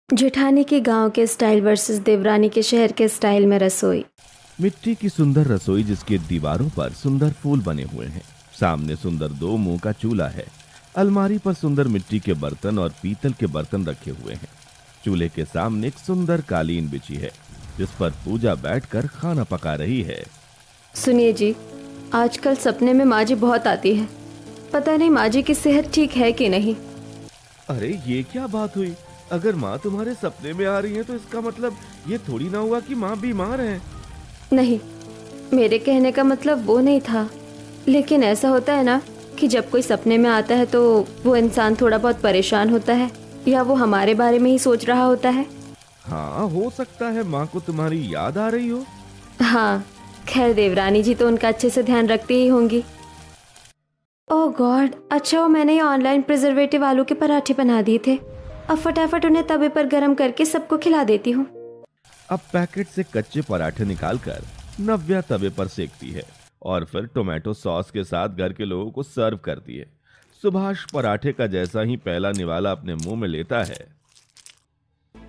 जेठानी के गांव के स्टाइल वर्सेस देवरानी के शहर के स्टाइल में रसोई। मिट्टी की सुंदर रसोई जिसके दीवारों पर सुंदर फूल बने हुए हैं। सामने सुंदर 2 मुंह का चूल्हा है। अलमारी पर सुंदर मिट्टी के बर्तन और पीतल के बर्तन रखे हुए हैं। चूल्हे के सामने एक सुंदर कालीन बिछी है जिस पर पूजा बैठकर खाना पका रही है। सुनिए जी, आजकल सपने में माँ जी बहुत आती है। पता नहीं माँ जी की सेहत ठीक है कि नहीं। अरे ये क्या बात हुई? अगर माँ तुम्हारे सपने में आ रही है तो इसका मतलब ये थोड़ी ना हुआ कि माँ बीमार है। नहीं, मेरे कहने का मतलब वो नहीं था, लेकिन ऐसा होता है ना कि जब कोई सपने में आता है तो वो इंसान थोड़ा बहुत परेशान होता है या वो हमारे बारे में ही सोच रहा होता है। हाँ, हो सकता है माँ को तुम्हारी याद आ रही हो। हाँ, खैर देवरानी जी तो उनका अच्छे से ध्यान रखती ही होंगी। ओह गॉड, अच्छा वो मैंने ये ऑनलाइन प्रिजर्वेटिव आलू के पराठे बना दिए थे। अब फटाफट उन्हें तवे पर गर्म करके सबको खिला देती हूँ। अब पैकेट से कच्चे पराठे निकालकर नव्या तवे पर सेकती है और फिर टोमेटो सॉस के साथ घर के लोगों को सर्व करती है। सुभाष पराठे का जैसा ही पहला निवाला अपने मुंह में लेता है।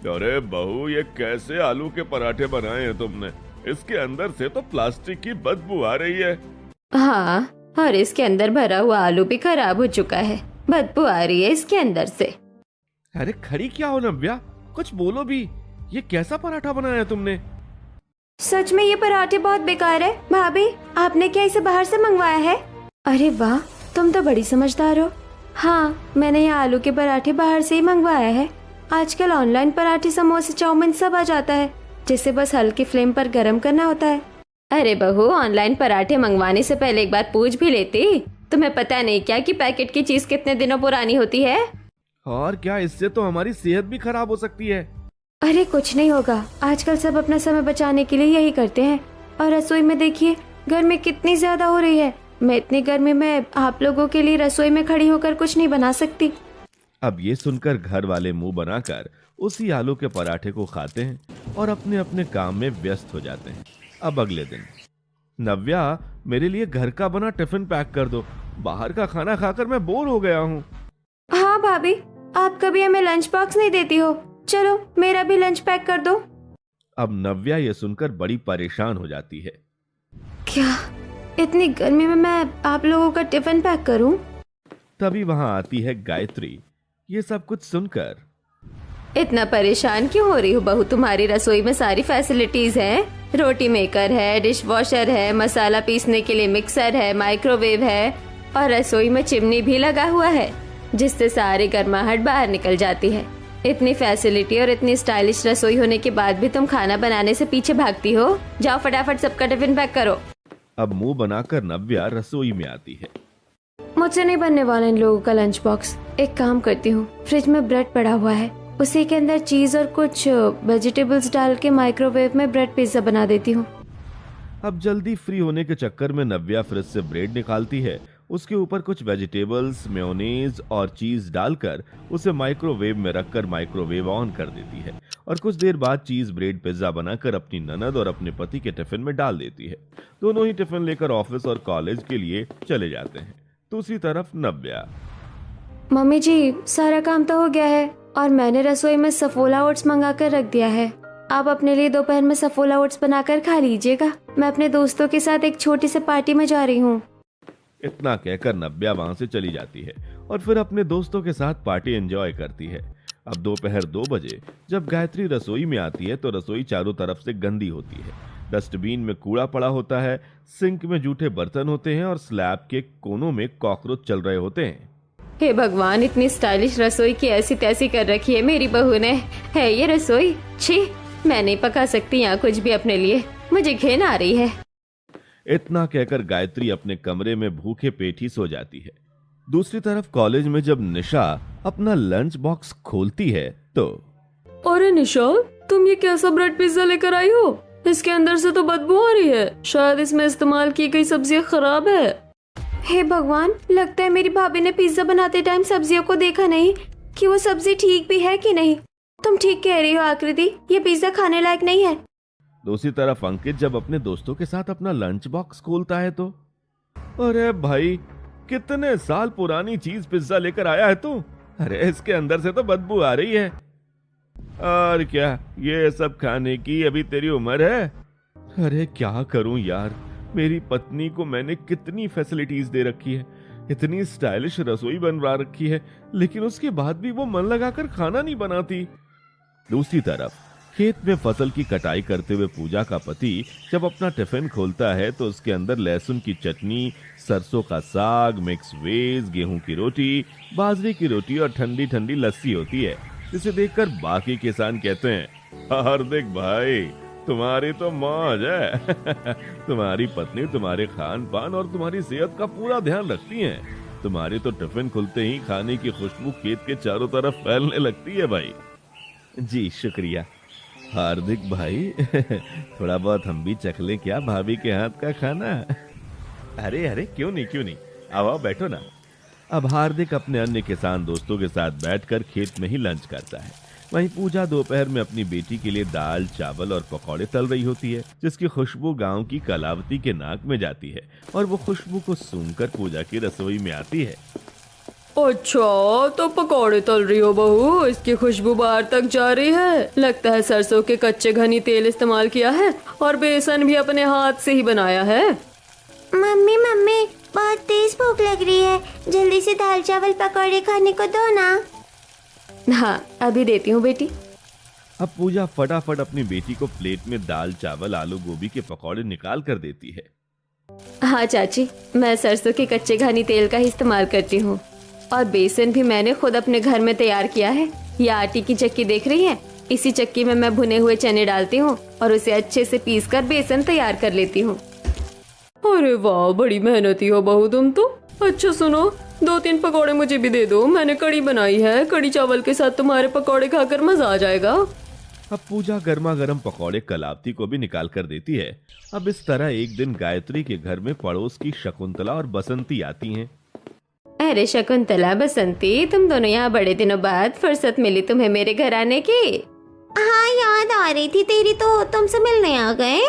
अरे बहू, ये कैसे आलू के पराठे बनाए हैं तुमने? इसके अंदर से तो प्लास्टिक की बदबू आ रही है। हाँ, और इसके अंदर भरा हुआ आलू भी खराब हो चुका है। बदबू आ रही है इसके अंदर से। अरे खड़ी क्या हो नव्या, कुछ बोलो भी। ये कैसा पराठा बनाया तुमने? सच में ये पराठे बहुत बेकार है। भाभी, आपने क्या इसे बाहर से मंगवाया है? अरे वाह, तुम तो बड़ी समझदार हो। हाँ, मैंने ये आलू के पराठे बाहर से ही मंगवाया है। आजकल ऑनलाइन पराठे, समोसे, चाउमीन सब आ जाता है, जिसे बस हल्की फ्लेम पर गर्म करना होता है। अरे बहू, ऑनलाइन पराठे मंगवाने से पहले एक बार पूछ भी लेती। तुम्हें पता नहीं क्या कि पैकेट की चीज कितने दिनों पुरानी होती है? और क्या, इससे तो हमारी सेहत भी खराब हो सकती है। अरे कुछ नहीं होगा, आजकल सब अपना समय बचाने के लिए यही करते हैं। और रसोई में देखिए, गर्मी कितनी ज्यादा हो रही है। मैं इतनी गर्मी में आप लोगों के लिए रसोई में खड़ी होकर कुछ नहीं बना सकती। अब ये सुनकर घर वाले मुंह बनाकर उसी आलू के पराठे को खाते हैं और अपने अपने काम में व्यस्त हो जाते हैं। अब अगले दिन, नव्या, मेरे लिए घर का बना टिफिन पैक कर दो। बाहर का खाना खाकर मैं बोर हो गया हूँ। हाँ भाभी, आप कभी हमें लंच बॉक्स नहीं देती हो। चलो मेरा भी लंच पैक कर दो। अब नव्या ये सुनकर बड़ी परेशान हो जाती है। क्या इतनी गर्मी में मैं आप लोगों का टिफिन पैक करूं? तभी वहां आती है गायत्री। ये सब कुछ सुनकर, इतना परेशान क्यों हो रही हो बहू? तुम्हारी रसोई में सारी फैसिलिटीज हैं। रोटी मेकर है, डिश वॉशर है, मसाला पीसने के लिए मिक्सर है, माइक्रोवेव है और रसोई में चिमनी भी लगा हुआ है जिससे सारी गर्माहट बाहर निकल जाती है। इतनी फैसिलिटी और इतनी स्टाइलिश रसोई होने के बाद भी तुम खाना बनाने से पीछे भागती हो। जाओ फटाफट सबका टिफिन पैक करो। अब मुंह बनाकर नव्या रसोई में आती है। मुझसे नहीं बनने वाला इन लोगों का लंच बॉक्स। एक काम करती हूँ, फ्रिज में ब्रेड पड़ा हुआ है, उसी के अंदर चीज और कुछ वेजिटेबल्स डाल के माइक्रोवेव में ब्रेड पिज्जा बना देती हूँ। अब जल्दी फ्री होने के चक्कर में नव्या फ्रिज से ब्रेड निकालती है। उसके ऊपर कुछ वेजिटेबल्स, मेयोनीज और चीज डालकर उसे माइक्रोवेव में रखकर माइक्रोवेव ऑन कर देती है और कुछ देर बाद चीज ब्रेड पिज्जा बनाकर अपनी ननद और अपने पति के टिफिन में डाल देती है। दोनों ही टिफिन लेकर ऑफिस और कॉलेज के लिए चले जाते हैं। दूसरी तरफ नव्या, मम्मी जी, सारा काम तो हो गया है और मैंने रसोई में सफोला ओट्स मंगा कर रख दिया है। आप अपने लिए दोपहर में सफोला ओट्स बनाकर खा लीजिएगा। मैं अपने दोस्तों के साथ एक छोटी सी पार्टी में जा रही हूँ। इतना कहकर नव्या वहां से चली जाती है और फिर अपने दोस्तों के साथ पार्टी एंजॉय करती है। अब दोपहर 2 बजे जब गायत्री रसोई में आती है तो रसोई चारों तरफ से गंदी होती है। डस्टबिन में कूड़ा पड़ा होता है, सिंक में जूठे बर्तन होते हैं और स्लैब के कोनों में कॉकरोच चल रहे होते हैं। हे भगवान, इतनी स्टाइलिश रसोई की ऐसी तैसी कर रखी है मेरी बहू ने। है ये रसोई? छी, मैं नहीं पका सकती यहाँ कुछ भी अपने लिए। मुझे घिन आ रही है। इतना कहकर गायत्री अपने कमरे में भूखे पेट ही सो जाती है। दूसरी तरफ कॉलेज में जब निशा अपना लंच बॉक्स खोलती है तो, अरे निशा, तुम ये कैसा ब्रेड पिज्जा लेकर आई हो? इसके अंदर से तो बदबू आ रही है। शायद इसमें इस्तेमाल की गई सब्जियां खराब है। हे भगवान, लगता है मेरी भाभी ने पिज्जा बनाते टाइम सब्जियों को देखा नहीं कि वो सब्जी ठीक भी है कि नहीं। तुम ठीक कह रही हो आकृति, ये पिज्जा खाने लायक नहीं है। दूसरी तरफ अंकित जब अपने दोस्तों के साथ अपना लंच बॉक्स खोलता है तो, अरे भाई, कितने साल पुरानी चीज पिज्जा लेकर आया है तू? अरे इसके अंदर से तो बदबू आ रही है। और क्या ये सब खाने की अभी तेरी उम्र है? अरे क्या करूं यार, मेरी पत्नी को मैंने कितनी फैसिलिटीज दे रखी है, इतनी स्टाइलिश रसोई बनवा रखी है, लेकिन उसके बाद भी वो मन लगाकर खाना नहीं बनाती। दूसरी तरफ खेत में फसल की कटाई करते हुए पूजा का पति जब अपना टिफिन खोलता है तो उसके अंदर लहसुन की चटनी, सरसों का साग, मिक्स वेज, गेहूं की रोटी, बाजरे की रोटी और ठंडी ठंडी लस्सी होती है, जिसे देखकर बाकी किसान कहते हैं, हार्दिक भाई तुम्हारी तो मौज है। तुम्हारी पत्नी तुम्हारे खान पान और तुम्हारी सेहत का पूरा ध्यान रखती है। तुम्हारे तो टिफिन खुलते ही खाने की खुशबू खेत के चारों तरफ फैलने लगती है भाई। जी शुक्रिया हार्दिक भाई। थोड़ा बहुत हम भी चख लें क्या भाभी के हाथ का खाना? अरे अरे क्यों नहीं क्यों नहीं, आओ बैठो ना। अब हार्दिक अपने अन्य किसान दोस्तों के साथ बैठकर खेत में ही लंच करता है। वहीं पूजा दोपहर में अपनी बेटी के लिए दाल, चावल और पकौड़े तल रही होती है, जिसकी खुशबू गांव की कलावती के नाक में जाती है और वो खुशबू को सूंघकर पूजा की रसोई में आती है। अच्छा, तो पकौड़े तल रही हो बहू, इसकी खुशबू बाहर तक जा रही है। लगता है सरसों के कच्चे घनी तेल इस्तेमाल किया है और बेसन भी अपने हाथ से ही बनाया है। मम्मी मम्मी बहुत तेज भूख लग रही है, जल्दी से दाल चावल पकौड़े खाने को दो ना। हाँ अभी देती हूँ बेटी। अब पूजा फटाफट अपनी बेटी को प्लेट में दाल, चावल, आलू गोभी के पकौड़े निकाल कर देती है। हाँ चाची, मैं सरसों के कच्चे घनी तेल का ही इस्तेमाल करती हूँ और बेसन भी मैंने खुद अपने घर में तैयार किया है। ये आटे की चक्की देख रही है, इसी चक्की में मैं भुने हुए चने डालती हूँ और उसे अच्छे से पीसकर बेसन तैयार कर लेती हूँ। अरे वाह, बड़ी मेहनती हो बहू तुम तो। अच्छा सुनो, 2-3 पकौड़े मुझे भी दे दो, मैंने कड़ी बनाई है, कड़ी चावल के साथ तुम्हारे पकौड़े खाकर मजा आ जाएगा। अब पूजा गर्मा गर्म पकौड़े कलावती को भी निकाल कर देती है। अब इस तरह एक दिन गायत्री के घर में पड़ोस की शकुंतला और बसंती आती हैं। अरे शकुंतला, बसंती, तुम दोनों यहाँ बड़े दिनों बाद फुर्सत मिली तुम्हें मेरे घर आने की। हाँ याद आ रही थी तेरी, तो तुमसे मिलने आ गए।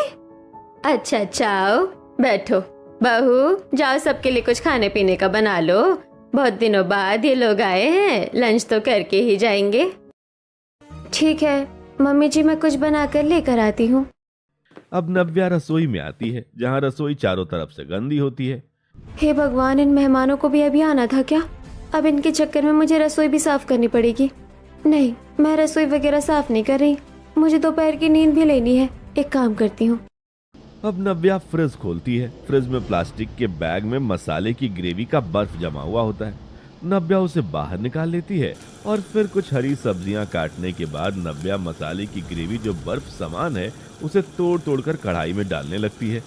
अच्छा आओ बैठो। बहू जाओ, सबके लिए कुछ खाने पीने का बना लो, बहुत दिनों बाद ये लोग आए हैं, लंच तो करके ही जाएंगे। ठीक है मम्मी जी, मैं कुछ बनाकर लेकर आती हूँ। अब नव्या रसोई में आती है, जहाँ रसोई चारों तरफ से गंदी होती है। हे भगवान, इन मेहमानों को भी अभी आना था क्या? अब इनके चक्कर में मुझे रसोई भी साफ करनी पड़ेगी। नहीं, मैं रसोई वगैरह साफ नहीं कर रही, मुझे दोपहर की नींद भी लेनी है। एक काम करती हूँ। अब नव्या फ्रिज खोलती है। फ्रिज में प्लास्टिक के बैग में मसाले की ग्रेवी का बर्फ जमा हुआ होता है। नव्या उसे बाहर निकाल लेती है और फिर कुछ हरी सब्जियां काटने के बाद नव्या मसाले की ग्रेवी जो बर्फ समान है उसे तोड़ तोड़कर कढ़ाई में डालने लगती है।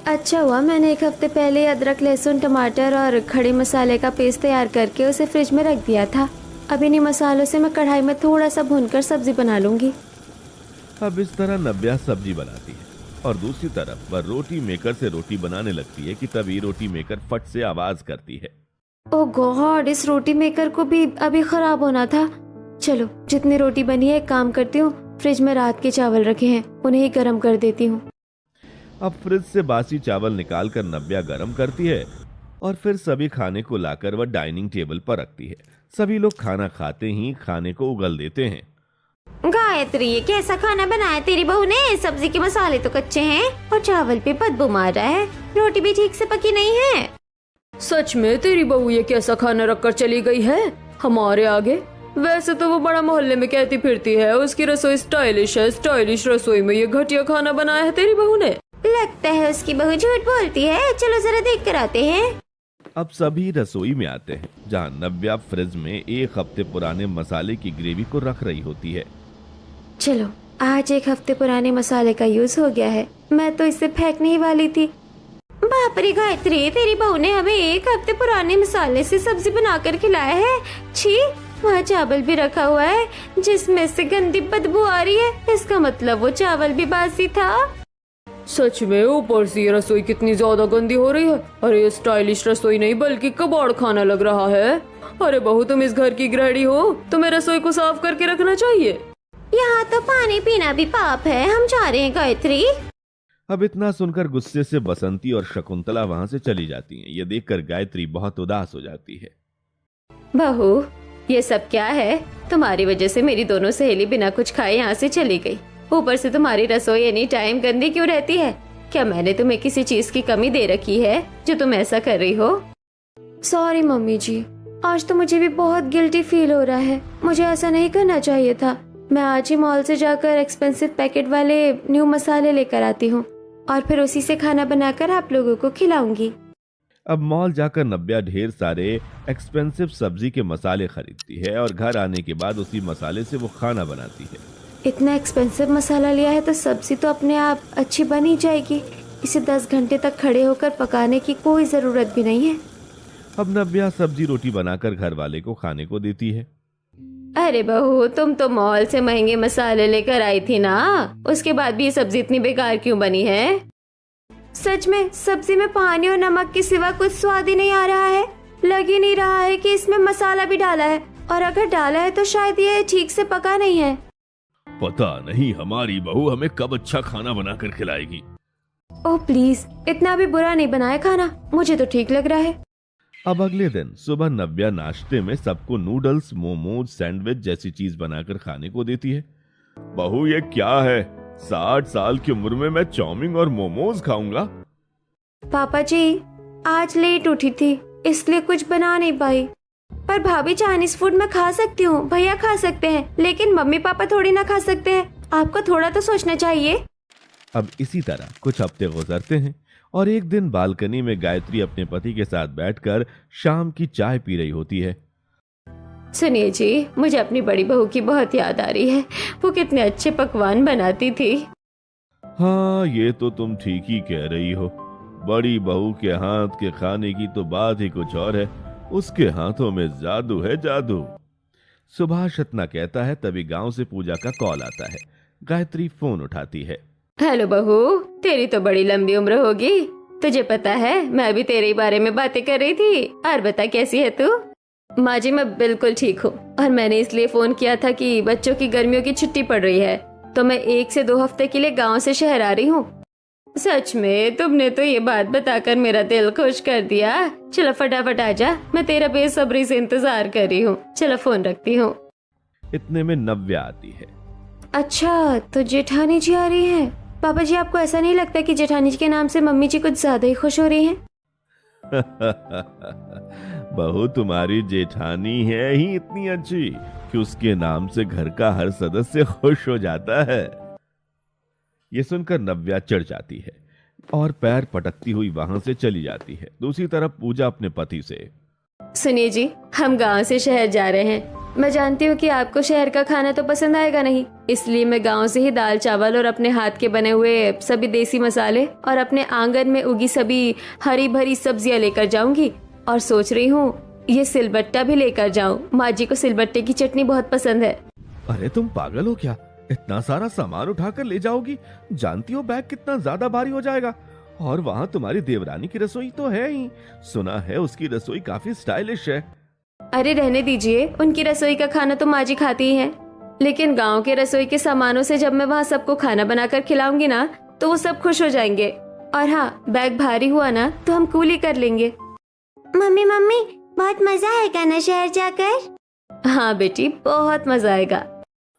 अच्छा हुआ मैंने 1 हफ्ते पहले अदरक, लहसुन, टमाटर और खड़े मसाले का पेस्ट तैयार करके उसे फ्रिज में रख दिया था। अब इन्हीं मसालों से मैं कढ़ाई में थोड़ा सा भूनकर सब्जी बना लूंगी। अब इस तरह नव्या सब्जी बनाती है और दूसरी तरफ वह रोटी मेकर से रोटी बनाने लगती है कि तभी रोटी मेकर फट से आवाज करती है। ओह गॉड, इस रोटी मेकर को भी अभी खराब होना था। चलो, जितनी रोटी बनी है एक काम करती हूँ, फ्रिज में रात के चावल रखे हैं, उन्हें ही गर्म कर देती हूँ। अब फ्रिज से बासी चावल निकालकर नव्या गर्म करती है और फिर सभी खाने को लाकर वह डाइनिंग टेबल पर रखती है। सभी लोग खाना खाते ही खाने को उगल देते हैं। गायत्री, ये कैसा खाना बनाया तेरी बहू ने? सब्जी के मसाले तो कच्चे हैं और चावल पे बदबू मार रहा है, रोटी भी ठीक से पकी नहीं है। सच में तेरी बहू ये कैसा खाना रखकर चली गई है हमारे आगे? वैसे तो वो बड़ा मोहल्ले में कहती फिरती है उसकी रसोई स्टाइलिश है, स्टाइलिश रसोई में ये घटिया खाना बनाया है तेरी बहू ने। लगता है उसकी बहू झूठ बोलती है। चलो जरा देख कर आते हैं। अब सभी रसोई में आते हैं, जहाँ नव्या फ्रिज में 1 हफ्ते पुराने मसाले की ग्रेवी को रख रही होती है। चलो, आज 1 हफ्ते पुराने मसाले का यूज हो गया है, मैं तो इसे फेंकने ही वाली थी। बाप रे गायत्री, तेरी बहू ने हमें 1 हफ्ते पुराने मसाले से सब्जी बनाकर खिलाया है। छी, वहाँ चावल भी रखा हुआ है जिसमें से गंदी बदबू आ रही है। इसका मतलब वो चावल भी बासी था। सच में, ऊपर से ये रसोई कितनी ज्यादा गंदी हो रही है। अरे ये स्टाइलिश रसोई नहीं बल्कि कबाड़ खाना लग रहा है। अरे बहू, तुम इस घर की गृहिणी हो, तुम्हें रसोई को साफ करके रखना चाहिए। यहाँ तो पानी पीना भी पाप है। हम जा रहे हैं गायत्री। अब इतना सुनकर गुस्से से बसंती और शकुंतला वहाँ से चली जाती हैं। ये देखकर गायत्री बहुत उदास हो जाती है। बहू, ये सब क्या है? तुम्हारी वजह से मेरी दोनों सहेली बिना कुछ खाए यहाँ से चली गई। ऊपर से तुम्हारी रसोई एनी टाइम गंदी क्यों रहती है? क्या मैंने तुम्हें किसी चीज की कमी दे रखी है जो तुम ऐसा कर रही हो? सॉरी मम्मी जी, आज तो मुझे भी बहुत गिल्टी फील हो रहा है। मुझे ऐसा नहीं करना चाहिए था। मैं आज ही मॉल से जाकर एक्सपेंसिव पैकेट वाले न्यू मसाले लेकर आती हूँ और फिर उसी से खाना बनाकर आप लोगों को खिलाऊंगी। अब मॉल जाकर नव्या ढेर सारे एक्सपेंसिव सब्जी के मसाले खरीदती है और घर आने के बाद उसी मसाले से वो खाना बनाती है। इतना एक्सपेंसिव मसाला लिया है तो सब्जी तो अपने आप अच्छी बन ही जाएगी। इसे 10 घंटे तक खड़े होकर पकाने की कोई जरूरत भी नहीं है। अब नव्या सब्जी रोटी बनाकर घर वाले को खाने को देती है। अरे बहू, तुम तो मॉल से महंगे मसाले लेकर आई थी ना, उसके बाद भी ये सब्जी इतनी बेकार क्यों बनी है? सच में सब्जी में पानी और नमक के सिवा कुछ स्वाद ही नहीं आ रहा है। लग ही नहीं रहा है कि इसमें मसाला भी डाला है, और अगर डाला है तो शायद ये ठीक से पका नहीं है। पता नहीं हमारी बहू हमें कब अच्छा खाना बनाकर खिलाएगी। ओह प्लीज, इतना भी बुरा नहीं बनाया खाना, मुझे तो ठीक लग रहा है। अब अगले दिन सुबह नव्या नाश्ते में सबको नूडल्स, मोमोज, सैंडविच जैसी चीज बनाकर खाने को देती है। बहू ये क्या है? 60 साल की उम्र में मैं चाउमीन और मोमोज खाऊंगा? पापा जी, आज लेट उठी थी इसलिए कुछ बना नहीं पाई। पर भाभी, चाइनीज फूड मैं खा सकती हूँ, भैया खा सकते हैं, लेकिन मम्मी पापा थोड़ी ना खा सकते हैं। आपको थोड़ा तो सोचना चाहिए। अब इसी तरह कुछ हफ्ते गुजरते हैं और एक दिन बालकनी में गायत्री अपने पति के साथ बैठकर शाम की चाय पी रही होती है। सुनिए जी, मुझे अपनी बड़ी बहू की बहुत याद आ रही है। वो कितने अच्छे पकवान बनाती थी। हाँ, ये तो तुम ठीक ही कह रही हो। बड़ी बहू के हाथ के खाने की तो बात ही कुछ और है। उसके हाथों में जादू है, जादू। सुभाष इतना कहता है तभी गांव से पूजा का कॉल आता है। गायत्री फोन उठाती है। हेलो बहू, तेरी तो बड़ी लंबी उम्र होगी। तुझे पता है मैं भी तेरे बारे में बातें कर रही थी। और बता, कैसी है तू? माँ जी, मैं बिल्कुल ठीक हूँ, और मैंने इसलिए फोन किया था कि बच्चों की गर्मियों की छुट्टी पड़ रही है, तो मैं 1 से 2 हफ्ते के लिए गांव से शहर आ रही हूँ। सच में तुमने तो ये बात बताकर मेरा दिल खुश कर दिया। चलो फटाफट आजा, मैं तेरा बेसब्री से इंतजार कर रही हूँ। चलो फोन रखती हूँ। इतने में नव्या आती है। अच्छा, तो जेठानी जी आ रही हैं। पापा जी, आपको ऐसा नहीं लगता कि जेठानी जी के नाम से मम्मी जी कुछ ज्यादा ही खुश हो रही हैं? बहू, तुम्हारी जेठानी है ही इतनी अच्छी कि उसके नाम से घर का हर सदस्य खुश हो जाता है। ये सुनकर नव्या चिढ़ जाती है और पैर पटकती हुई वहां से चली जाती है। दूसरी तरफ पूजा अपने पति से, सुनिए जी, हम गांव से शहर जा रहे हैं। मैं जानती हूँ कि आपको शहर का खाना तो पसंद आएगा नहीं, इसलिए मैं गांव से ही दाल चावल और अपने हाथ के बने हुए सभी देसी मसाले और अपने आंगन में उगी सभी हरी भरी सब्जियां लेकर जाऊंगी। और सोच रही हूँ ये सिलबट्टा भी लेकर जाऊं। माँ जी को सिलबट्टे की चटनी बहुत पसंद है। अरे तुम पागल हो क्या? इतना सारा सामान उठाकर ले जाओगी? जानती हो बैग कितना ज्यादा भारी हो जाएगा। और वहाँ तुम्हारी देवरानी की रसोई तो है ही। सुना है उसकी रसोई काफी स्टाइलिश है। अरे रहने दीजिए, उनकी रसोई का खाना तो माँ जी खाती ही है, लेकिन गांव के रसोई के सामानों से जब मैं वहाँ सबको खाना बनाकर खिलाऊंगी ना, तो वो सब खुश हो जाएंगे। और हाँ, बैग भारी हुआ ना तो हम कूली कर लेंगे। मम्मी मम्मी, बहुत मजा आएगा ना शहर जाकर? हाँ बेटी, बहुत मजा आएगा।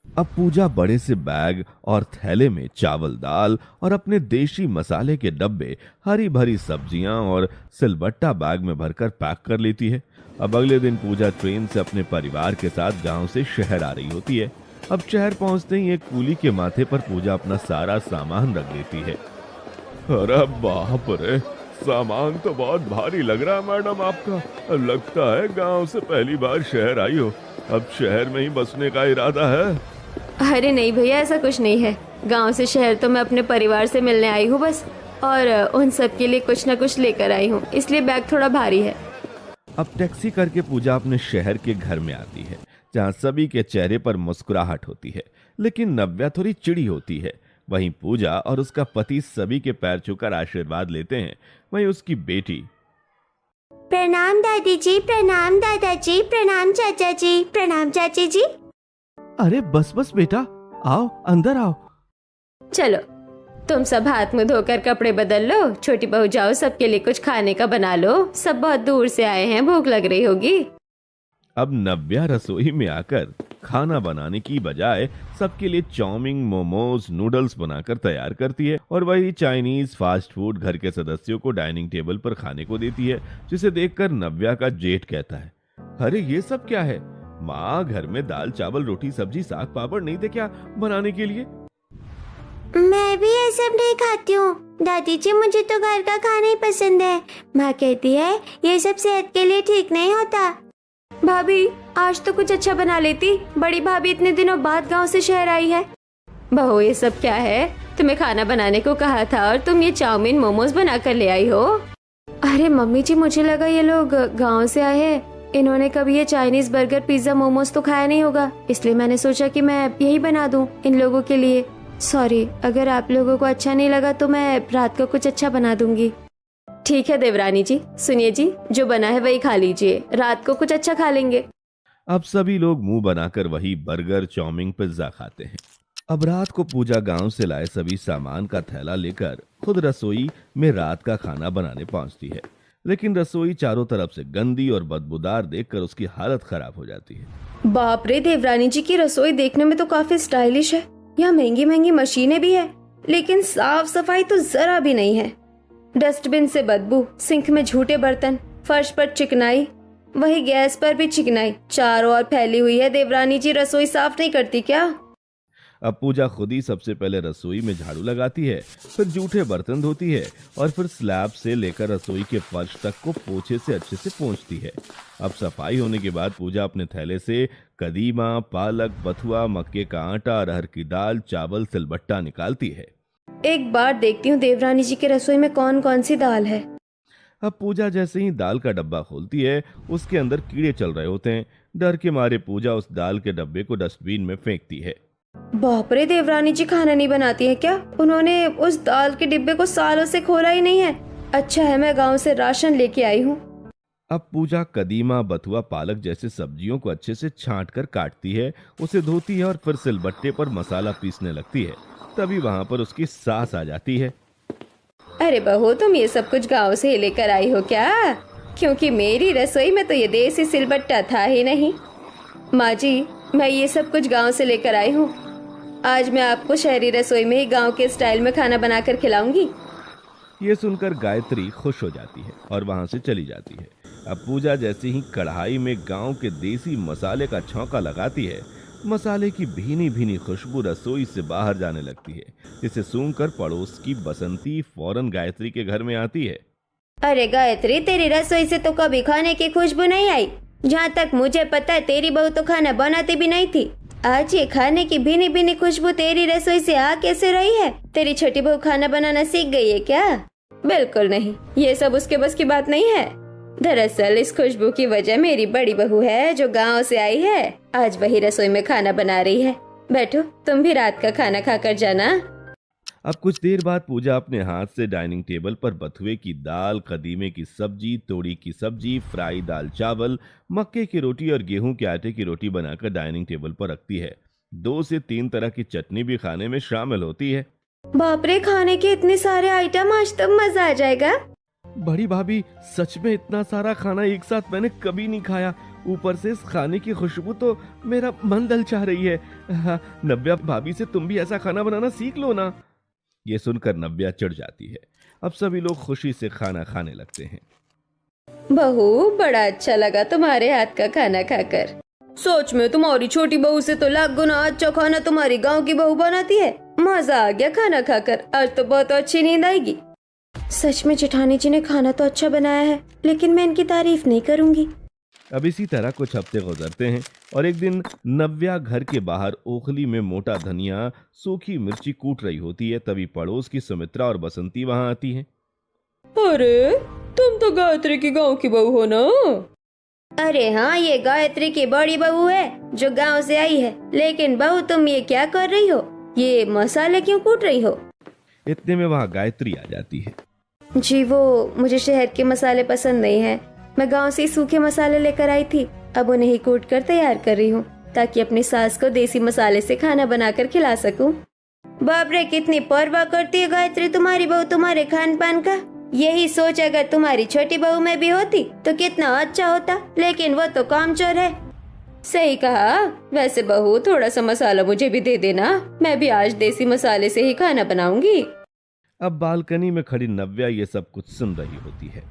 अब पूजा बड़े से बैग और थैले में चावल, दाल और अपने देशी मसाले के डब्बे, हरी भरी सब्जियां और सिलबट्टा बैग में भरकर पैक कर लेती है। अब अगले दिन पूजा ट्रेन से अपने परिवार के साथ गांव से शहर आ रही होती है। अब शहर पहुंचते ही एक कूली के माथे पर पूजा अपना सारा सामान रख देती है। अरे बाप रे, सामान तो बहुत भारी लग रहा है मैडम आपका। लगता है गांव से पहली बार शहर आई हो। अब शहर में ही बसने का इरादा है? अरे नहीं भैया, ऐसा कुछ नहीं है। गांव से शहर तो मैं अपने परिवार से मिलने आई हूँ बस, और उन सब के लिए कुछ न कुछ लेकर आई हूँ, इसलिए बैग थोड़ा भारी है। अब टैक्सी करके पूजा अपने शहर के घर में आती है, जहाँ सभी के चेहरे पर मुस्कुराहट होती है, लेकिन नव्या थोड़ी चिड़ी होती है। वहीं पूजा और उसका पति सभी के पैर छूकर आशीर्वाद लेते हैं। वहीं उसकी बेटी, प्रणाम दादी जी, प्रणाम दादाजी, प्रणाम चाचा जी, प्रणाम चाची जी। अरे बस बस बेटा, आओ अंदर आओ। चलो तुम सब हाथ मुंह धोकर कपड़े बदल लो। छोटी बहू जाओ, सबके लिए कुछ खाने का बना लो। सब बहुत दूर से आए हैं, भूख लग रही होगी। अब नव्या रसोई में आकर खाना बनाने की बजाय सबके लिए चाउमीन, मोमोज, नूडल्स बनाकर तैयार करती है और वही चाइनीज फास्ट फूड घर के सदस्यों को डाइनिंग टेबल पर खाने को देती है, जिसे देखकर नव्या का जेठ कहता है, अरे ये सब क्या है? माँ घर में दाल चावल रोटी सब्जी साग पापड़ नहीं थे क्या बनाने के लिए? मैं भी ये सब नहीं खाती हूँ दादी जी, मुझे तो घर का खाना ही पसंद है। माँ कहती है ये सब सेहत के लिए ठीक नहीं होता। भाभी आज तो कुछ अच्छा बना लेती, बड़ी भाभी इतने दिनों बाद गांव से शहर आई है। बहू ये सब क्या है? तुम्हें खाना बनाने को कहा था और तुम ये चाउमीन मोमोज बना कर ले आई हो। अरे मम्मी जी, मुझे लगा ये लोग गांव से आए हैं, इन्होंने कभी ये चाइनीज बर्गर पिज्जा मोमोज तो खाया नहीं होगा, इसलिए मैंने सोचा कि मैं यही बना दूं इन लोगों के लिए। सॉरी, अगर आप लोगों को अच्छा नहीं लगा तो मैं रात को कुछ अच्छा बना दूंगी। ठीक है देवरानी जी, सुनिए जी, जो बना है वही खा लीजिए, रात को कुछ अच्छा खा लेंगे। अब सभी लोग मुंह बनाकर वही बर्गर, चाउमीन, पिज्जा खाते हैं। अब रात को पूजा गांव से लाए सभी सामान का थैला लेकर खुद रसोई में रात का खाना बनाने पहुंचती है, लेकिन रसोई चारों तरफ से गंदी और बदबूदार देखकर उसकी हालत खराब हो जाती है। बाप रे, देवरानी जी की रसोई देखने में तो काफी स्टाइलिश है, यहाँ महंगी महंगी मशीनें भी है, लेकिन साफ सफाई तो जरा भी नहीं है। डस्टबिन से बदबू, सिंक में झूठे बर्तन, फर्श पर चिकनाई, वही गैस पर भी चिकनाई चारों ओर फैली हुई है। देवरानी जी रसोई साफ नहीं करती क्या? अब पूजा खुद ही सबसे पहले रसोई में झाड़ू लगाती है, फिर जूठे बर्तन धोती है और फिर स्लैब से लेकर रसोई के फर्श तक को पोछे से अच्छे से पोंछती है। अब सफाई होने के बाद पूजा अपने थैले से कदीमा, पालक, बथुआ, मक्के का आटा, अरहर की दाल, चावल, सिलबट्टा निकालती है। एक बार देखती हूँ देवरानी जी के रसोई में कौन कौन सी दाल है। अब पूजा जैसे ही दाल का डब्बा खोलती है, उसके अंदर कीड़े चल रहे होते हैं। डर के मारे पूजा उस दाल के डब्बे को डस्टबिन में फेंकती है। बाप रे, देवरानी जी खाना नहीं बनाती है क्या? उन्होंने उस दाल के डिब्बे को सालों से खोला ही नहीं है। अच्छा है मैं गांव से राशन लेके आई हूँ। अब पूजा कदीमा, बथुआ, पालक जैसे सब्जियों को अच्छे से छांट कर काटती है, उसे धोती है और फिर सिलबट्टे पर मसाला पीसने लगती है। तभी वहाँ पर उसकी सास आ जाती है। अरे बहू, तुम ये सब कुछ गांव से लेकर आई हो क्या? क्योंकि मेरी रसोई में तो ये देसी सिलबट्टा था ही नहीं। माँ जी, मैं ये सब कुछ गांव से लेकर आई हूँ। आज मैं आपको शहरी रसोई में ही गांव के स्टाइल में खाना बनाकर खिलाऊंगी। ये सुनकर गायत्री खुश हो जाती है और वहाँ से चली जाती है। अब पूजा जैसे ही कढ़ाई में गांव के देसी मसाले का छौंका लगाती है, मसाले की भीनी भीनी खुशबू रसोई से बाहर जाने लगती है, जिसे सूंघकर पड़ोस की बसंती फौरन गायत्री के घर में आती है। अरे गायत्री, तेरी रसोई से तो कभी खाने की खुशबू नहीं आई। जहाँ तक मुझे पता है तेरी बहू तो खाना बनाती भी नहीं थी। आज ये खाने की भीनी भीनी खुशबू तेरी रसोई से आ कैसे रही है? तेरी छोटी बहू खाना बनाना सीख गई है क्या? बिल्कुल नहीं, ये सब उसके बस की बात नहीं है। दरअसल इस खुशबू की वजह मेरी बड़ी बहू है जो गांव से आई है। आज वही रसोई में खाना बना रही है। बैठो, तुम भी रात का खाना खाकर जाना। अब कुछ देर बाद पूजा अपने हाथ से डाइनिंग टेबल पर बथुए की दाल, कदीमे की सब्जी, तोड़ी की सब्जी, फ्राई दाल चावल, मक्के की रोटी और गेहूं के आटे की रोटी बनाकर डाइनिंग टेबल पर रखती है। 2 से 3 तरह की चटनी भी खाने में शामिल होती है। बाप रे, खाने के इतने सारे आइटम, आज तो मजा आ जाएगा। बड़ी भाभी, सच में इतना सारा खाना एक साथ मैंने कभी नहीं खाया। ऊपर से इस खाने की खुशबू तो मेरा मन ललचा रही है। नव्या भाभी से तुम भी ऐसा खाना बनाना सीख लो ना। ये सुनकर नव्या चिढ़ जाती है। अब सभी लोग खुशी से खाना खाने लगते हैं। बहू, बड़ा अच्छा लगा तुम्हारे हाथ का खाना खाकर। सोच में तुम्हारी छोटी बहू से तो लाख गुना अच्छा खाना तुम्हारी गांव की बहू बनाती है। मजा आ गया खाना खाकर, आज तो बहुत अच्छी नींद आएगी। सच में जेठानी जी ने खाना तो अच्छा बनाया है, लेकिन मैं इनकी तारीफ नहीं करूंगी। अब इसी तरह कुछ हफ्ते गुजरते हैं और एक दिन नव्या घर के बाहर ओखली में मोटा धनिया, सूखी मिर्ची कूट रही होती है। तभी पड़ोस की सुमित्रा और बसंती वहां आती हैं। अरे, तुम तो गायत्री की गांव की बहू हो ना? अरे हाँ, ये गायत्री की बड़ी बहू है जो गांव से आई है। लेकिन बहू, तुम ये क्या कर रही हो? ये मसाले क्यों कूट रही हो? इतने में वहां गायत्री आ जाती है। जी, वो मुझे शहर के मसाले पसंद नहीं है। मैं गांव से सूखे मसाले लेकर आई थी, अब उन्हें ही कूट कर तैयार कर रही हूँ ताकि अपनी सास को देसी मसाले से खाना बनाकर खिला सकूं। बाप रे, कितनी परवाह करती है गायत्री तुम्हारी बहू तुम्हारे खान पान का। यही सोच अगर तुम्हारी छोटी बहू में भी होती तो कितना अच्छा होता, लेकिन वो तो कामचोर है। सही कहा। वैसे बहू थोड़ा सा मसाला मुझे भी दे देना, मैं भी आज देसी मसाले से ही खाना बनाऊंगी। अब बालकनी में खड़ी नव्या ये सब कुछ सुन रही होती है।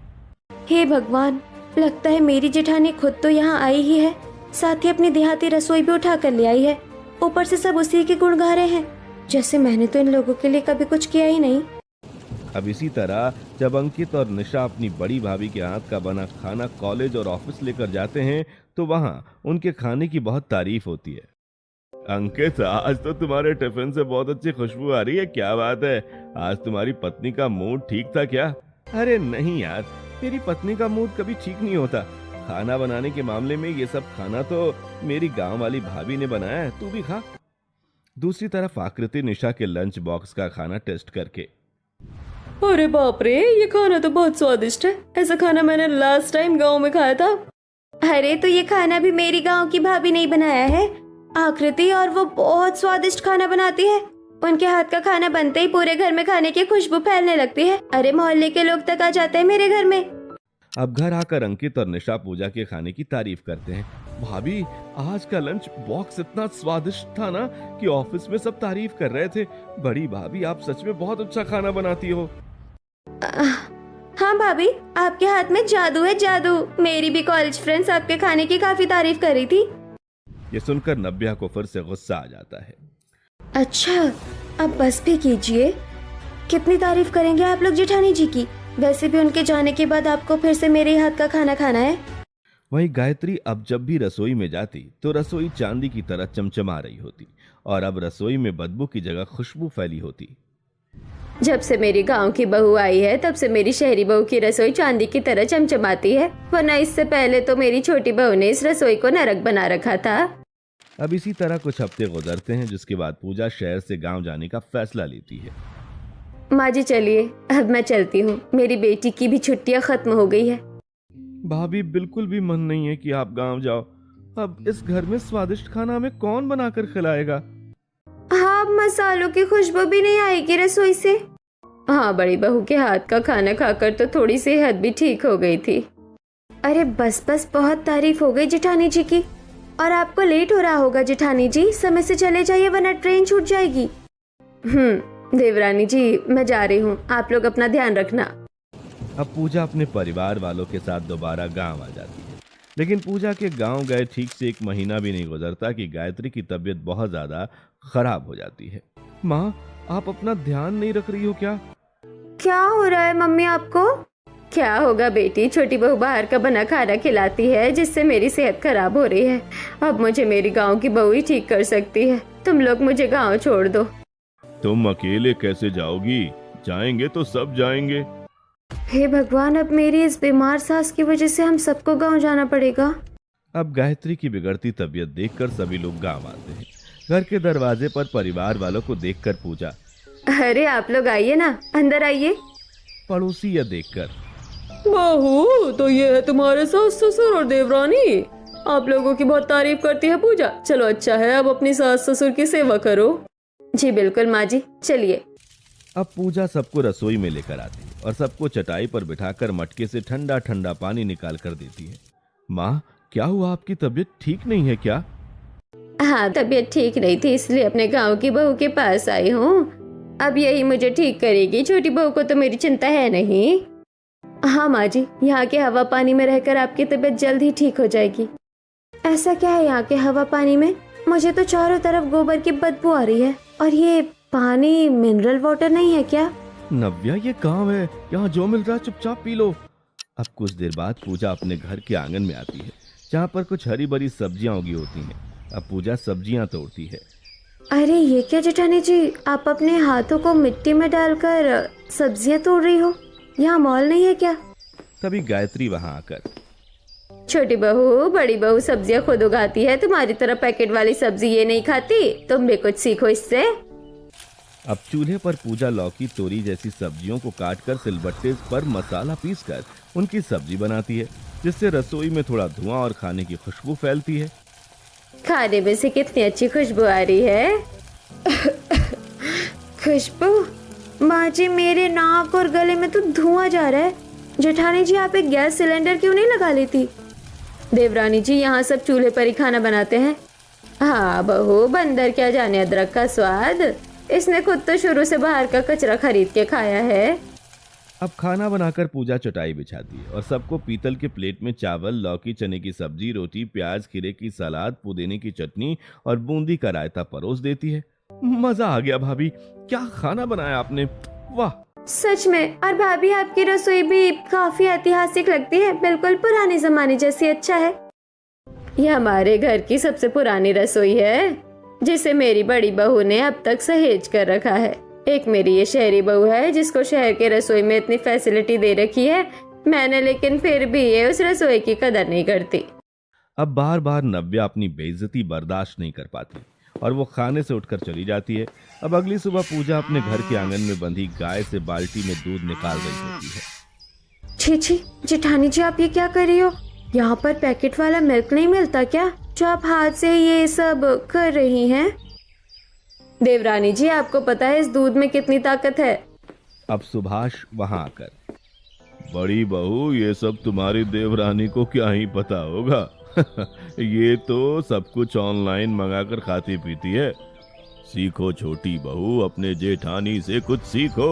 हे भगवान, लगता है मेरी जेठानी खुद तो यहाँ आई ही है, साथ ही अपनी देहाती रसोई भी उठा कर ले आई है। ऊपर से सब उसी के गुण गा रहे हैं, जैसे मैंने तो इन लोगों के लिए कभी कुछ किया ही नहीं। अब इसी तरह जब अंकित और निशा अपनी बड़ी भाभी के हाथ का बना खाना कॉलेज और ऑफिस लेकर जाते हैं तो वहाँ उनके खाने की बहुत तारीफ होती है। अंकित, आज तो तुम्हारे टिफिन से बहुत अच्छी खुशबू आ रही है, क्या बात है? आज तुम्हारी पत्नी का मूड ठीक था क्या? अरे नहीं यार, मेरी पत्नी का मूड कभी ठीक नहीं होता। खाना बनाने के मामले में ये सब खाना तो मेरी गांव वाली भाभी ने बनाया है, तू भी खा। दूसरी तरफ आकृति निशा के लंच बॉक्स का खाना टेस्ट करके, अरे बाप रे, ये खाना तो बहुत स्वादिष्ट है। ऐसा खाना मैंने लास्ट टाइम गांव में खाया था। अरे तो ये खाना भी मेरी गांव की भाभी ने ही बनाया है, आकृति, और वो बहुत स्वादिष्ट खाना बनाती है। उनके हाथ का खाना बनते ही पूरे घर में खाने की खुशबू फैलने लगती है। अरे मोहल्ले के लोग तक आ जाते हैं मेरे घर में। अब घर आकर अंकित और निशा पूजा के खाने की तारीफ करते हैं। भाभी, आज का लंच बॉक्स इतना स्वादिष्ट था ना कि ऑफिस में सब तारीफ कर रहे थे। बड़ी भाभी, आप सच में बहुत अच्छा खाना बनाती हो। हाँ भाभी, आपके हाथ में जादू है, जादू। मेरी भी कॉलेज फ्रेंड्स आपके खाने की काफी तारीफ कर रही थी। ये सुनकर नव्या को फिर से गुस्सा आ जाता है। अच्छा, अब बस भी कीजिए। कितनी तारीफ करेंगे आप लोग जेठानी जी की? वैसे भी उनके जाने के बाद आपको फिर से मेरे हाथ का खाना खाना है। वहीं गायत्री अब जब भी रसोई में जाती तो रसोई चांदी की तरह चमचमा रही होती और अब रसोई में बदबू की जगह खुशबू फैली होती। जब से मेरी गांव की बहू आई है तब से मेरी शहरी बहू की रसोई चांदी की तरह चमचमाती है, वरना इससे पहले तो मेरी छोटी बहू ने इस रसोई को नरक बना रखा था। अब इसी तरह कुछ हफ्ते गुजरते हैं, जिसके बाद पूजा शहर से गांव जाने का फैसला लेती है। माँ जी चलिए, अब मैं चलती हूँ, मेरी बेटी की भी छुट्टियाँ खत्म हो गई है। भाभी, बिल्कुल भी मन नहीं है कि आप गांव जाओ। अब इस घर में स्वादिष्ट खाना हमें कौन बनाकर खिलाएगा? हाँ, मसालों की खुशबू भी नहीं आएगी रसोई से। हाँ, बड़ी बहू के हाथ का खाना खाकर तो थोड़ी सेहत भी ठीक हो गई थी। अरे बस बस, बहुत तारीफ हो गई जेठानी जी की। और आपको लेट हो रहा होगा जेठानी जी, समय से चले जाइए वरना ट्रेन छूट जाएगी। देवरानी जी, मैं जा रही हूँ, आप लोग अपना ध्यान रखना। अब पूजा अपने परिवार वालों के साथ दोबारा गांव आ जाती है, लेकिन पूजा के गांव गए ठीक से 1 महीना भी नहीं गुजरता कि गायत्री की तबीयत बहुत ज्यादा खराब हो जाती है। माँ, आप अपना ध्यान नहीं रख रही हो क्या? क्या हो रहा है मम्मी आपको? क्या होगा बेटी, छोटी बहू बाहर का बना खाना खिलाती है जिससे मेरी सेहत खराब हो रही है। अब मुझे मेरी गांव की बहू ही ठीक कर सकती है। तुम लोग मुझे गांव छोड़ दो। तुम अकेले कैसे जाओगी? जाएंगे तो सब जाएंगे। हे भगवान, अब मेरी इस बीमार सास की वजह से हम सबको गांव जाना पड़ेगा। अब गायत्री की बिगड़ती तबीयत देखकर सभी लोग गांव आते हैं। घर के दरवाजे पर परिवार वालों को देखकर पूजा, अरे आप लोग आइए ना, अंदर आइए। पड़ोसी यह देखकर, बहू, तो ये है तुम्हारे सास ससुर और देवरानी। आप लोगों की बहुत तारीफ करती है पूजा। चलो अच्छा है, अब अपनी सास ससुर की सेवा करो। जी बिल्कुल माँ जी, चलिए। अब पूजा सबको रसोई में लेकर आती है और सबको चटाई पर बिठाकर मटके से ठंडा ठंडा पानी निकाल कर देती है। माँ, क्या हुआ? आपकी तबीयत ठीक नहीं है क्या? हाँ, तबीयत ठीक नहीं थी, इसलिए अपने गांव की बहू के पास आई हूँ। अब यही मुझे ठीक करेगी। छोटी बहू को तो मेरी चिंता है नहीं। हाँ माँ जी, यहाँ के हवा पानी में रहकर आपकी तबीयत जल्द ही ठीक हो जाएगी। ऐसा क्या है यहाँ के हवा पानी में? मुझे तो चारों तरफ गोबर की बदबू आ रही है। और ये पानी मिनरल वाटर नहीं है क्या? नव्या, ये गांव है, यहाँ जो मिल रहा है चुपचाप पी लो। अब कुछ देर बाद पूजा अपने घर के आंगन में आती है, जहाँ पर कुछ हरी भरी सब्जियां उगी होती हैं। अब पूजा सब्जियां तोड़ती है। अरे ये क्या जेठानी जी, आप अपने हाथों को मिट्टी में डालकर सब्जियां तोड़ रही हो? यहाँ मॉल नहीं है क्या? तभी गायत्री वहां आकर, छोटी बहू, बड़ी बहू सब्जियां खुद उगाती है, तुम्हारी तरह पैकेट वाली सब्जी ये नहीं खाती। तुम भी कुछ सीखो इससे। अब चूल्हे पर पूजा लौकी, तोरी जैसी सब्जियों को काटकर सिलबट्टे पर मसाला पीसकर उनकी सब्जी बनाती है, जिससे रसोई में थोड़ा धुआं और खाने की खुशबू फैलती है। खाने में से कितनी अच्छी खुशबू आ रही है। खुशबू? माँ जी, मेरे नाक और गले में तो धुआं जा रहा है। जेठानी जी, आप एक गैस सिलेंडर क्यों नहीं लगा लेती? देवरानी जी, यहाँ सब चूल्हे पर ही खाना बनाते हैं। हाँ बहू, बंदर क्या जाने अदरक का स्वाद। इसने खुद तो शुरू से बाहर का कचरा खरीद के खाया है। अब खाना बनाकर पूजा चटाई बिछाती है और सबको पीतल के प्लेट में चावल, लौकी, चने की सब्जी, रोटी, प्याज, खीरे की सलाद, पुदीने की चटनी और बूंदी का रायता परोस देती है। मजा आ गया भाभी, क्या खाना बनाया आपने, वाह। सच में। और भाभी, आपकी रसोई भी काफी ऐतिहासिक लगती है, बिल्कुल पुराने जमाने जैसी। अच्छा है। ये हमारे घर की सबसे पुरानी रसोई है, जिसे मेरी बड़ी बहू ने अब तक सहेज कर रखा है। एक मेरी ये शहरी बहू है, जिसको शहर के रसोई में इतनी फैसिलिटी दे रखी है मैंने, लेकिन फिर भी ये उस रसोई की कदर नहीं करती। अब बार बार नव्या अपनी बेइज्जती बर्दाश्त नहीं कर पाती और वो खाने से उठकर चली जाती है। अब अगली सुबह पूजा अपने घर के आंगन में बंधी गाय से बाल्टी में दूध निकाल रही होती है। छी छी, जेठानी जी, आप ये क्या कर रही हो? यहाँ पर पैकेट वाला मिल्क नहीं मिलता क्या, जो आप हाथ से ये सब कर रही हैं? देवरानी जी, आपको पता है इस दूध में कितनी ताकत है? अब सुभाष वहां आकर, बड़ी बहू, ये सब तुम्हारी देवरानी को क्या ही पता होगा। ये तो सब कुछ ऑनलाइन मंगाकर खाती पीती है। सीखो छोटी बहू, अपने जेठानी से कुछ सीखो।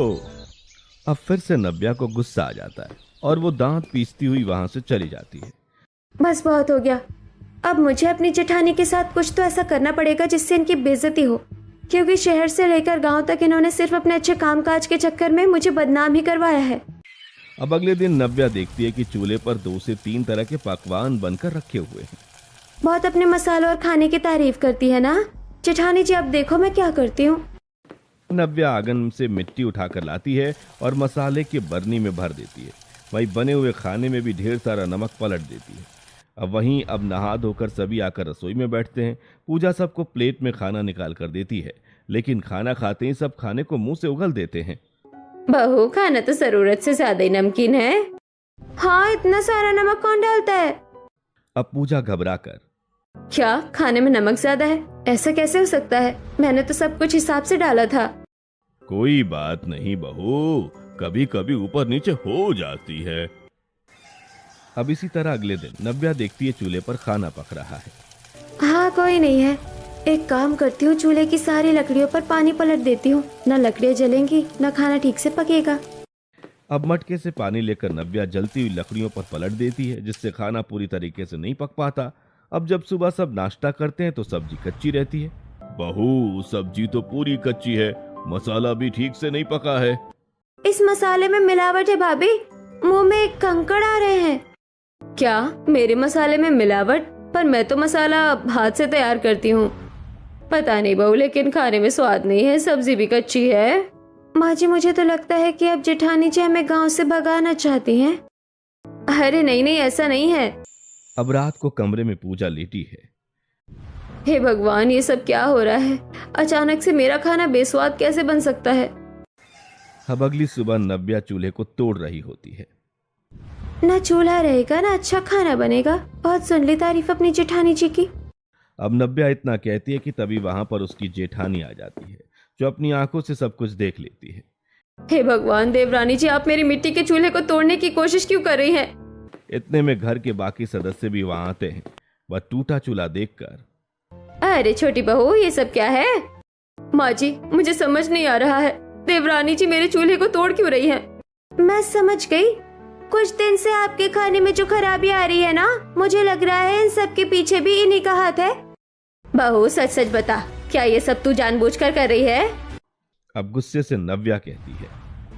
अब फिर से नव्या को गुस्सा आ जाता है और वो दांत पीसती हुई वहां से चली जाती है। बस बहुत हो गया। अब मुझे अपनी जेठानी के साथ कुछ तो ऐसा करना पड़ेगा जिससे इनकी बेइज्जती हो, क्योंकि शहर से लेकर गांव तक इन्होंने सिर्फ अपने अच्छे कामकाज के चक्कर में मुझे बदनाम ही करवाया है। अब अगले दिन नव्या देखती है कि चूल्हे पर 2 से 3 तरह के पकवान बनकर रखे हुए हैं। बहुत अपने मसालों और खाने की तारीफ करती है ना जेठानी जी। अब देखो मैं क्या करती हूँ। नव्या आंगन से मिट्टी उठाकर लाती है और मसाले के बरनी में भर देती है। वहीं बने हुए खाने में भी ढेर सारा नमक पलट देती है। अब नहा धोकर सभी आकर रसोई में बैठते हैं। पूजा सबको प्लेट में खाना निकाल कर देती है, लेकिन खाना खाते ही सब खाने को मुंह से उगल देते हैं। बहू, खाना तो जरूरत से ज्यादा ही नमकीन है। हाँ, इतना सारा नमक कौन डालता है? अब पूजा घबरा कर, क्या खाने में नमक ज्यादा है? ऐसा कैसे हो सकता है? मैंने तो सब कुछ हिसाब से डाला था। कोई बात नहीं बहू, कभी कभी ऊपर नीचे हो जाती है। अब इसी तरह अगले दिन नव्या देखती है चूल्हे पर खाना पक रहा है। हाँ, कोई नहीं है। एक काम करती हूँ, चूल्हे की सारी लकड़ियों पर पानी पलट देती हूँ, न लकड़ियाँ जलेंगी न खाना ठीक से पकेगा। अब मटके से पानी लेकर नव्या जलती हुई लकड़ियों पर पलट देती है, जिससे खाना पूरी तरीके से नहीं पक पाता। अब जब सुबह सब नाश्ता करते हैं तो सब्जी कच्ची रहती है। बहू, सब्जी तो पूरी कच्ची है, मसाला भी ठीक से नहीं पका है। इस मसाले में मिलावट है भाभी, मुंह में कंकड़ आ रहे हैं। क्या मेरे मसाले में मिलावट? पर मैं तो मसाला हाथ से तैयार करती हूँ। पता नहीं बहू, लेकिन खाने में स्वाद नहीं है, सब्जी भी कच्ची है। माँ जी, मुझे तो लगता है कि अब जेठानी जी हमें गांव से भगाना चाहती हैं। अरे नहीं नहीं, ऐसा नहीं है। अब रात को कमरे में पूजा लेटी है। हे भगवान, ये सब क्या हो रहा है? अचानक से मेरा खाना बेस्वाद कैसे बन सकता है? अब अगली सुबह नव्या चूल्हे को तोड़ रही होती है। ना चूल्हा रहेगा ना अच्छा खाना बनेगा। बहुत सुन ली तारीफ अपनी जेठानी जी की। अब नव्या इतना कहती है कि तभी वहां पर उसकी जेठानी आ जाती है, जो अपनी आंखों से सब कुछ देख लेती है। हे भगवान, देवरानी जी, आप मेरी मिट्टी के चूल्हे को तोड़ने की कोशिश क्यों कर रही हैं? इतने में घर के बाकी सदस्य भी वहां आते हैं। वह टूटा चूल्हा देखकर, अरे छोटी बहू, ये सब क्या है? माँ जी, मुझे समझ नहीं आ रहा है, देवरानी जी मेरे चूल्हे को तोड़ क्यों रही हैं? मैं समझ गई। कुछ दिन से आपके खाने में जो खराबी आ रही है ना, मुझे लग रहा है इन सब के पीछे भी इन्हीं का हाथ है। बहू, सच सच बता, क्या ये सब तू जानबूझकर कर रही है? अब गुस्से से नव्या कहती है,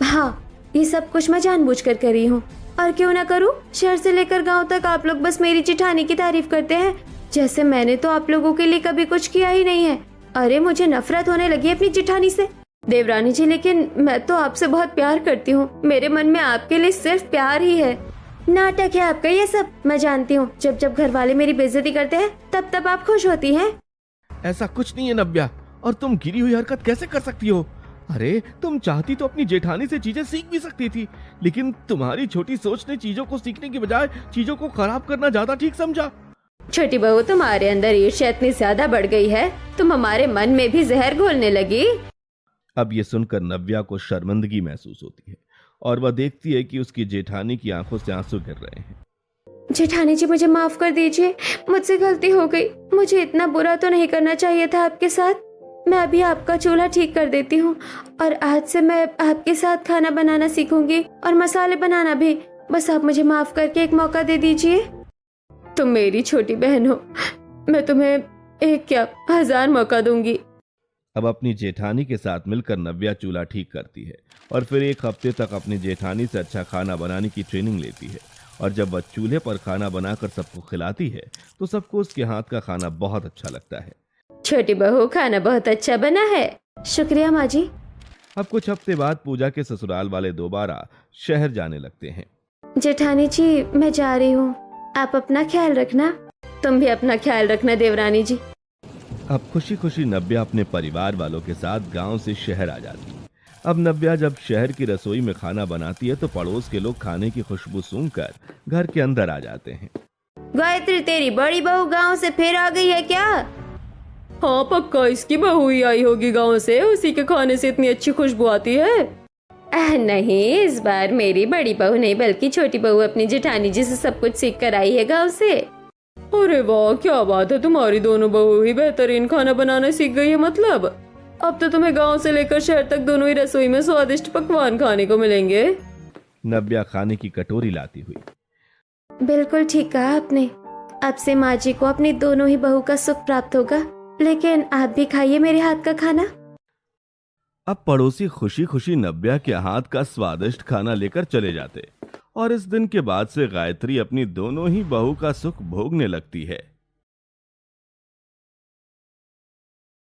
हाँ, ये सब कुछ मैं जानबूझकर कर रही हूँ। और क्यों ना करूँ? शहर से लेकर गांव तक आप लोग बस मेरी जेठानी की तारीफ करते हैं, जैसे मैंने तो आप लोगों के लिए कभी कुछ किया ही नहीं है। अरे मुझे नफरत होने लगी अपनी जेठानी से। देवरानी जी, लेकिन मैं तो आपसे बहुत प्यार करती हूँ। मेरे मन में आपके लिए सिर्फ प्यार ही है। नाटक है आपका ये सब, मैं जानती हूँ। जब जब घर वाले मेरी बेइज्जती करते हैं तब तब आप खुश होती हैं। ऐसा कुछ नहीं है नव्या, और तुम गिरी हुई हरकत कैसे कर सकती हो? अरे तुम चाहती तो अपनी जेठानी से चीजें सीख भी सकती थी, लेकिन तुम्हारी छोटी सोच ने चीजों को सीखने की बजाय चीजों को खराब करना ज्यादा ठीक समझा। छोटी बहू, तुम्हारे अंदर ईर्ष्या इतनी ज्यादा बढ़ गई है, तुम हमारे मन में भी जहर घोलने लगी। अब ये सुनकर नव्या को शर्मिंदगी महसूस होती है और वह देखती है कि उसकी जेठानी की आंखों से आंसू गिर रहे हैं। जेठानी जी, मुझे माफ कर दीजिए, मुझसे गलती हो गई। मुझे इतना बुरा तो नहीं करना चाहिए था आपके साथ। मैं अभी आपका चूल्हा ठीक कर देती हूँ और आज से मैं आपके साथ खाना बनाना सीखूंगी और मसाले बनाना भी। बस आप मुझे माफ करके एक मौका दे दीजिए। तुम मेरी छोटी बहन हो, मैं तुम्हें एक क्या 1000 मौका दूंगी। अब अपनी जेठानी के साथ मिलकर नव्या चूल्हा ठीक करती है और फिर एक हफ्ते तक अपनी जेठानी से अच्छा खाना बनाने की ट्रेनिंग लेती है। और जब वह चूल्हे पर खाना बनाकर सबको खिलाती है तो सबको उसके हाथ का खाना बहुत अच्छा लगता है। छोटी बहू, खाना बहुत अच्छा बना है। शुक्रिया माँ जी। अब कुछ हफ्ते बाद पूजा के ससुराल वाले दोबारा शहर जाने लगते हैं। जेठानी जी, मैं जा रही हूँ, आप अपना ख्याल रखना। तुम भी अपना ख्याल रखना देवरानी जी। अब खुशी खुशी नव्या अपने परिवार वालों के साथ गांव से शहर आ जाती है। अब नव्या जब शहर की रसोई में खाना बनाती है तो पड़ोस के लोग खाने की खुशबू सूंघकर घर के अंदर आ जाते हैं। गायत्री, तेरी बड़ी बहू गांव से फिर आ गई है क्या? हाँ पक्का, इसकी बहू ही आई होगी गांव से, उसी के खाने से इतनी अच्छी खुशबू आती है। नहीं, इस बार मेरी बड़ी बहू नहीं बल्कि छोटी बहू अपनी जेठानी जी से सब कुछ सीख कर आई है गांव से। अरे वाह, क्या बात है, तुम्हारी दोनों बहू ही बेहतरीन खाना बनाना सीख गई है। मतलब अब तो तुम्हें गांव से लेकर शहर तक दोनों ही रसोई में स्वादिष्ट पकवान खाने को मिलेंगे। नव्या खाने की कटोरी लाती हुई। बिल्कुल ठीक कहा आपने। अब से माँ जी को अपनी दोनों ही बहू का सुख प्राप्त होगा। लेकिन आप भी खाइए मेरे हाथ का खाना। अब पड़ोसी खुशी खुशी नव्या के हाथ का स्वादिष्ट खाना लेकर चले जाते और इस दिन के बाद से गायत्री अपनी दोनों ही बहू का सुख भोगने लगती है।